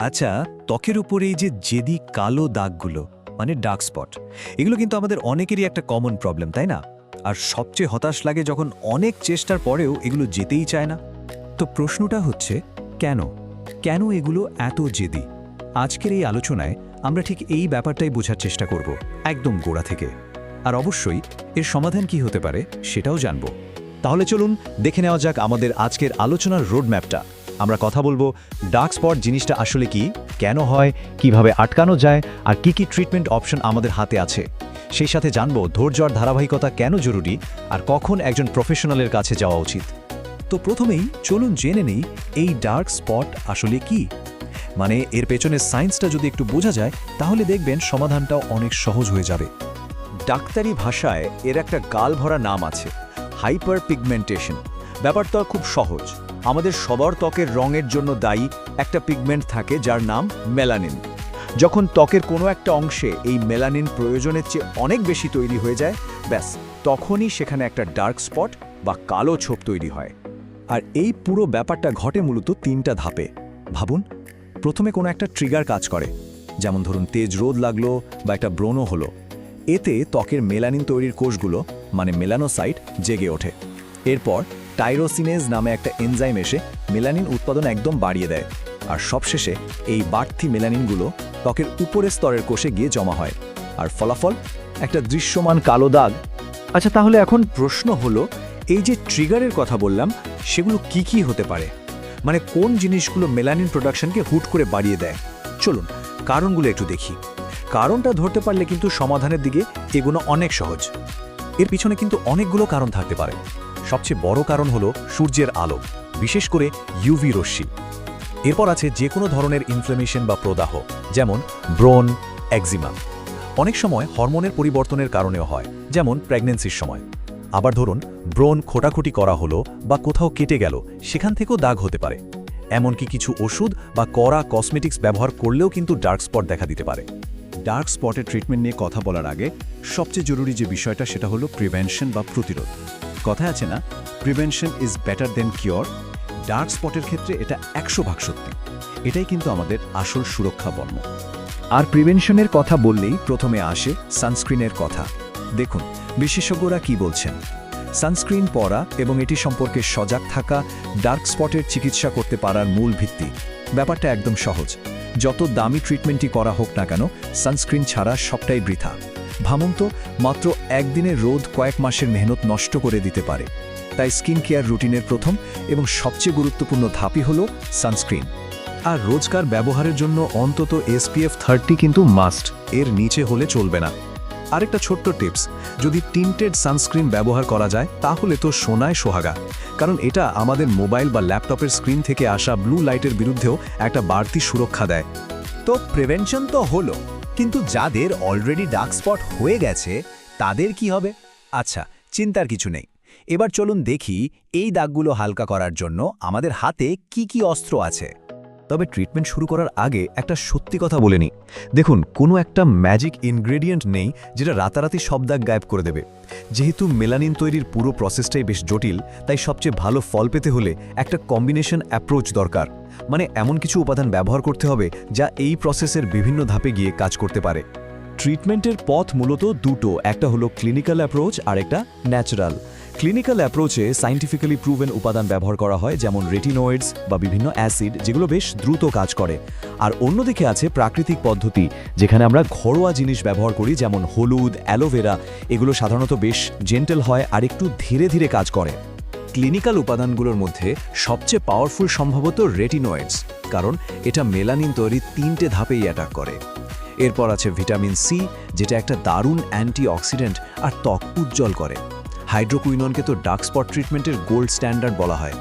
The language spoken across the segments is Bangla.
আচ্ছা, ত্বকের উপরে এই যে জেদি কালো দাগগুলো মানে ডার্ক স্পট, এগুলো কিন্তু আমাদের অনেকেরই একটা কমন প্রবলেম, তাই না? আর সবচেয়ে হতাশ লাগে যখন অনেক চেষ্টার পরেও এগুলো যেতেই চায় না। তো প্রশ্নটা হচ্ছে কেন কেন এগুলো এত জেদি? আজকের এই আলোচনায় আমরা ঠিক এই ব্যাপারটাই বোঝার চেষ্টা করব, একদম গোড়া থেকে। আর অবশ্যই এর সমাধান কি হতে পারে সেটাও জানব। তাহলে চলুন দেখে নেওয়া যাক আমাদের আজকের আলোচনার রোডম্যাপটা। আমরা কথা বলবো ডার্ক স্পট জিনিসটা আসলে কি, কেন হয়, কিভাবে আটকানো যায়, আর কি ট্রিটমেন্ট অপশন আমাদের হাতে আছে। সেই সাথে জানবো ধৈর্য আর ধারাবাহিকতা কেন জরুরি, আর কখন একজন প্রফেশনালের কাছে যাওয়া উচিত। তো প্রথমেই চলুন জেনে নেই এই ডার্ক স্পট আসলে কি। মানে এর পেছনের সায়েন্সটা যদি একটু বোঝা যায় তাহলে দেখবেন সমাধানটাও অনেক সহজ হয়ে যাবে। ডাক্তারি ভাষায় এর একটা গাল ভরা নাম আছে, হাইপার পিগমেন্টেশন। ব্যাপারটা খুব সহজ। আমাদের সবার ত্বকের রঙের জন্য দায়ী একটা পিগমেন্ট থাকে যার নাম মেলানিন। যখন ত্বকের কোনো একটা অংশে এই মেলানিন প্রয়োজনের চেয়ে অনেক বেশি তৈরি হয়ে যায়, ব্যাস তখনই সেখানে একটা ডার্ক স্পট বা কালো ছোপ তৈরি হয়। আর এই পুরো ব্যাপারটা ঘটে মূলত 3টা ধাপে। ভাবুন, প্রথমে কোনো একটা ট্রিগার কাজ করে, যেমন ধরুন তেজ রোদ লাগলো বা একটা ব্রণ হলো। এতে ত্বকের মেলানিন তৈরির কোষগুলো মানে মেলানোসাইট জেগে ওঠে। এরপর টাইরোসিনেজ নামে একটা এনজাইম এসে মেলানিন উৎপাদন একদম বাড়িয়ে দেয়। আর সবশেষে এই বাড়তি মেলানিনগুলো ত্বকের উপরের স্তরের কোষে গিয়ে জমা হয়, আর ফলাফল একটা দৃশ্যমান কালো দাগ। আচ্ছা, তাহলে এখন প্রশ্ন হলো, এই যে ট্রিগারের কথা বললাম সেগুলো কি হতে পারে? মানে কোন জিনিসগুলো মেলানিন প্রোডাকশনকে হুট করে বাড়িয়ে দেয়? চলুন কারণগুলো একটু দেখি। কারণটা ধরতে পারলে কিন্তু সমাধানের দিকে এগুলো অনেক সহজ। এর পিছনে কিন্তু অনেকগুলো কারণ থাকতে পারে। সবচেয়ে বড় কারণ হলো সূর্যের আলো, বিশেষ করে ইউভি রশ্মি। এরপর আছে যে কোনো ধরনের ইনফ্ল্যামেশন বা প্রদাহ, যেমন ব্রণ, একজিমা। অনেক সময় হরমোনের পরিবর্তনের কারণেও হয়, যেমন প্রেগন্যান্সির সময়। আবার ধরুন ব্রণ খোটাখুটি করা হলো বা কোথাও কেটে গেল, সেখান থেকেও দাগ হতে পারে। এমনকি কিছু ওষুধ বা কড়া কসমেটিক্স ব্যবহার করলেও কিন্তু ডার্ক স্পট দেখা দিতে পারে। ডার্ক স্পটের ট্রিটমেন্ট নিয়ে কথা বলার আগে সবচেয়ে জরুরি যে বিষয়টা সেটা হলো প্রিভেনশন বা প্রতিরোধ। কথায় আছে না, prevention is better than cure. Dark স্পটের ক্ষেত্রে এটা 100% সত্যি। এটাই কিন্তু আমাদের আসল সুরক্ষা বর্ম। আর প্রিভেনশনের কথা বললেই প্রথমে আসে সানস্ক্রিনের কথা। দেখুন বিশেষজ্ঞরা কি বলছেন। সানস্ক্রিন পরা এবং এটি সম্পর্কে সজাগ থাকা ডার্ক স্পটের চিকিৎসা করতে পারার মূল ভিত্তি। ব্যাপারটা একদম সহজ। যত দামি ট্রিটমেন্টই করা হোক না কেন, সানস্ক্রিন ছাড়া সবটাই বৃথা। ভাবুন তো, মাত্র একদিনের রোদ কয়েক মাসের মেহনত নষ্ট করে দিতে পারে। তাই স্কিন কেয়ার রুটিনের প্রথম এবং সবচেয়ে গুরুত্বপূর্ণ ধাপই হলো সানস্ক্রিন। আর রোজকার ব্যবহারের জন্য অন্তত SPF 30 কিন্তু মাস্ট, এর নিচে হলে চলবে না। আরেকটা ছোট্ট টিপস, যদি টিন্টেড সানস্ক্রিন ব্যবহার করা যায় তাহলে তো সোনায় সোহাগা, কারণ এটা আমাদের মোবাইল বা ল্যাপটপের স্ক্রিন থেকে আসা ব্লু লাইটের বিরুদ্ধেও একটা বাড়তি সুরক্ষা দেয়। তো প্রিভেনশন তো হলো, কিন্তু যাদের অলরেডি ডার্ক স্পট হয়ে গেছে তাদের কি হবে? আচ্ছা, চিন্তার কিছু নেই। এবার চলুন দেখি এই দাগগুলো হালকা করার জন্য আমাদের হাতে কি অস্ত্র আছে। তবে ট্রিটমেন্ট শুরু করার আগে একটা সত্যি কথা বলে নিই। দেখুন, কোনো একটা ম্যাজিক ইনগ্রেডিয়েন্ট নেই যেটা রাতারাতি সব দাগ গায়েব করে দেবে। যেহেতু মেলানিন তৈরির পুরো প্রসেসটাই বেশ জটিল, তাই সবচেয়ে ভালো ফল পেতে হলে একটা কম্বিনেশন অ্যাপ্রোচ দরকার। মানে এমন কিছু উপাদান ব্যবহার করতে হবে যা এই প্রসেসের বিভিন্ন ধাপে গিয়ে কাজ করতে পারে। ট্রিটমেন্টের পথ মূলত দুটো, একটা হলো ক্লিনিক্যাল অ্যাপ্রোচ আর একটা ন্যাচারাল। ক্লিনিক্যাল অ্যাপ্রোচে সায়েন্টিফিক্যালি প্রুভেন উপাদান ব্যবহার করা হয়, যেমন রেটিনয়েডস বা বিভিন্ন অ্যাসিড, যেগুলো বেশ দ্রুত কাজ করে। আর অন্যদিকে আছে প্রাকৃতিক পদ্ধতি, যেখানে আমরা ঘরোয়া জিনিস ব্যবহার করি, যেমন হলুদ, অ্যালোভেরা। এগুলো সাধারণত বেশ জেন্টেল হয় আর একটু ধীরে ধীরে কাজ করে। ক্লিনিক্যাল উপাদানগুলোর মধ্যে সবচেয়ে পাওয়ারফুল সম্ভবত রেটিনয়েডস, কারণ এটা মেলানিন তৈরি 3টে ধাপেই অ্যাটাক করে। এরপর আছে ভিটামিন সি, যেটা একটা দারুণ অ্যান্টিঅক্সিডেন্ট আর ত্বক উজ্জ্বল করে। হাইড্রোকুইননকে তো ডার্ক স্পট ট্রিটমেন্টের গোল্ড স্ট্যান্ডার্ড বলা হয়।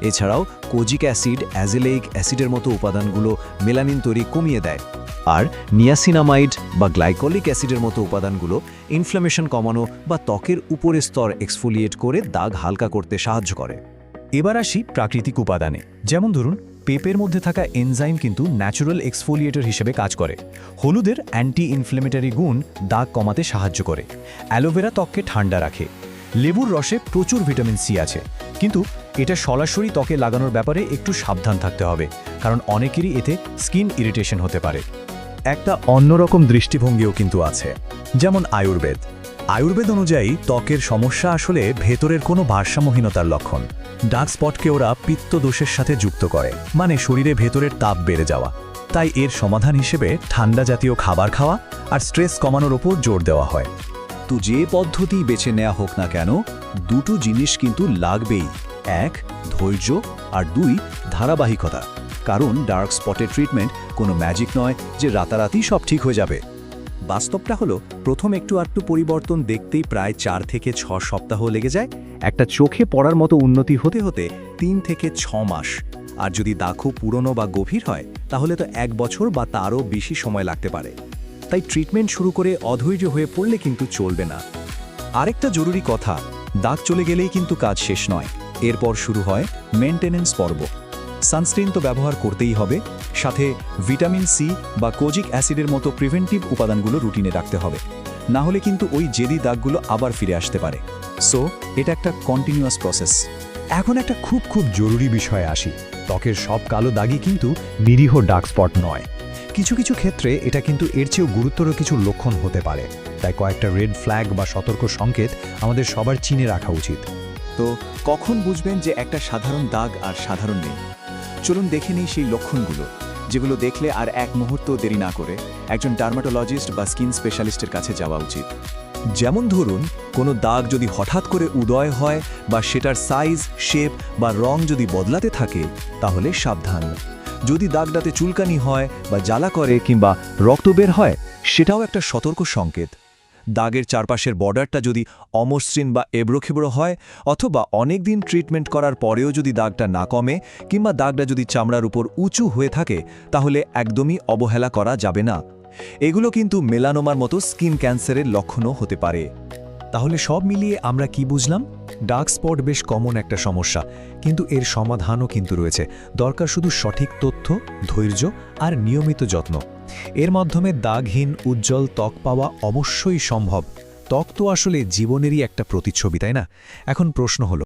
এছাড়াও কোজিক অ্যাসিড, অ্যাজেলেইক অ্যাসিডের মতো উপাদানগুলো মেলানিন তৈরি কমিয়ে দেয়। আর নিয়াসিনামাইড বা গ্লাইকলিক অ্যাসিডের মতো উপাদানগুলো ইনফ্ল্যামেশন কমানো বা ত্বকের উপরের স্তর এক্সফোলিয়েট করে দাগ হালকা করতে সাহায্য করে। এবার আসি প্রাকৃতিক উপাদানে। যেমন ধরুন পেঁপের মধ্যে থাকা এনজাইম কিন্তু ন্যাচারাল এক্সফোলিয়েটর হিসেবে কাজ করে। হলুদের অ্যান্টি ইনফ্লেমেটরি গুণ দাগ কমাতে সাহায্য করে। অ্যালোভেরা ত্বককে ঠান্ডা রাখে। লেবুর রসে প্রচুর ভিটামিন সি আছে, কিন্তু এটা সরাসরি ত্বকে লাগানোর ব্যাপারে একটু সাবধান থাকতে হবে, কারণ অনেকেরই এতে স্কিন ইরিটেশন হতে পারে। একটা অন্যরকম দৃষ্টিভঙ্গিও কিন্তু আছে, যেমন আয়ুর্বেদ। আয়ুর্বেদ অনুযায়ী ত্বকের সমস্যা আসলে ভেতরের কোনো ভারসাম্যহীনতার লক্ষণ। ডার্ক স্পটকে ওরা পিত্ত দোষের সাথে যুক্ত করে, মানে শরীরে ভেতরের তাপ বেড়ে যাওয়া। তাই এর সমাধান হিসেবে ঠান্ডা জাতীয় খাবার খাওয়া আর স্ট্রেস কমানোর ওপর জোর দেওয়া হয়। তো যে পদ্ধতি বেছে নেওয়া হোক না কেন, দুটো জিনিস কিন্তু লাগবেই। 1 ধৈর্য, আর 2 ধারাবাহিকতা। কারণ ডার্ক স্পটের ট্রিটমেন্ট কোনো ম্যাজিক নয় যে রাতারাতি সব ঠিক হয়ে যাবে। বাস্তবটা হলো, প্রথম একটু পরিবর্তন দেখতেই প্রায় 4 থেকে 6 সপ্তাহ লেগে যায়। একটা চোখে পড়ার মতো উন্নতি হতে হতে 3 থেকে 6 মাস। আর যদি দাগ খুব পুরনো বা গভীর হয়, তাহলে তো 1 বছর বা তারও বেশি সময় লাগতে পারে। তাই ট্রিটমেন্ট শুরু করে অধৈর্য হয়ে পড়লে কিন্তু চলবে না। আরেকটা জরুরি কথা, দাগ চলে গেলেই কিন্তু কাজ শেষ নয়। এরপর শুরু হয় মেনটেনেন্স পর্ব। সানস্ক্রিন তো ব্যবহার করতেই হবে, সাথে ভিটামিন সি বা কোজিক অ্যাসিডের মতো প্রিভেন্টিভ উপাদানগুলো রুটিনে রাখতে হবে। না হলে কিন্তু ওই জেদি দাগগুলো আবার ফিরে আসতে পারে। সো এটা একটা কন্টিনিউয়াস প্রসেস। এখন একটা খুব জরুরি বিষয়ে আসি। ত্বকের সব কালো দাগই কিন্তু নিরীহ ডার্ক স্পট নয়। কিছু কিছু ক্ষেত্রে এটা কিন্তু এর চেয়েও গুরুতর কিছু লক্ষণ হতে পারে। তাই কয়েকটা রেড ফ্ল্যাগ বা সতর্ক সংকেত আমাদের সবার চিনে রাখা উচিত। তো কখন বুঝবেন যে একটা সাধারণ দাগ আর সাধারণ নেই? চলুন দেখে নিই সেই লক্ষণগুলো, যেগুলো দেখলে আর এক মুহূর্ত দেরি না করে একজন ডার্মাটোলজিস্ট বা স্কিন স্পেশালিস্টের কাছে যাওয়া উচিত। যেমন ধরুন, কোনো দাগ যদি হঠাৎ করে উদয় হয় বা সেটার সাইজ, শেপ বা রং যদি বদলাতে থাকে, তাহলে সাবধান। যদি দাগটাতে চুলকানি হয় বা জ্বালা করে কিংবা রক্ত বের হয়, সেটাও একটা সতর্ক সংকেত। দাগের চারপাশের বর্ডারটা যদি অমসৃণ বা এবড়োখেবড়ো হয়, অথবা অনেক দিন ট্রিটমেন্ট করার পরেও যদি দাগটা না কমে, কিংবা দাগটা যদি চামড়ার উপর উঁচু হয়ে থাকে, তাহলে একদমই অবহেলা করা যাবে না। এগুলো কিন্তু মেলানোমার মতো স্কিন ক্যান্সারের লক্ষণও হতে পারে। তাহলে সব মিলিয়ে আমরা কি বুঝলাম? ডার্ক স্পট বেশ কমন একটা সমস্যা, কিন্তু এর সমাধানও কিন্তু রয়েছে। দরকার শুধু সঠিক তথ্য, ধৈর্য আর নিয়মিত যত্ন। এর মাধ্যমে দাগহীন উজ্জ্বল ত্বক পাওয়া অবশ্যই সম্ভব। ত্বক তো আসলে জীবনেরই একটা প্রতিচ্ছবি, তাই না? এখন প্রশ্ন হলো,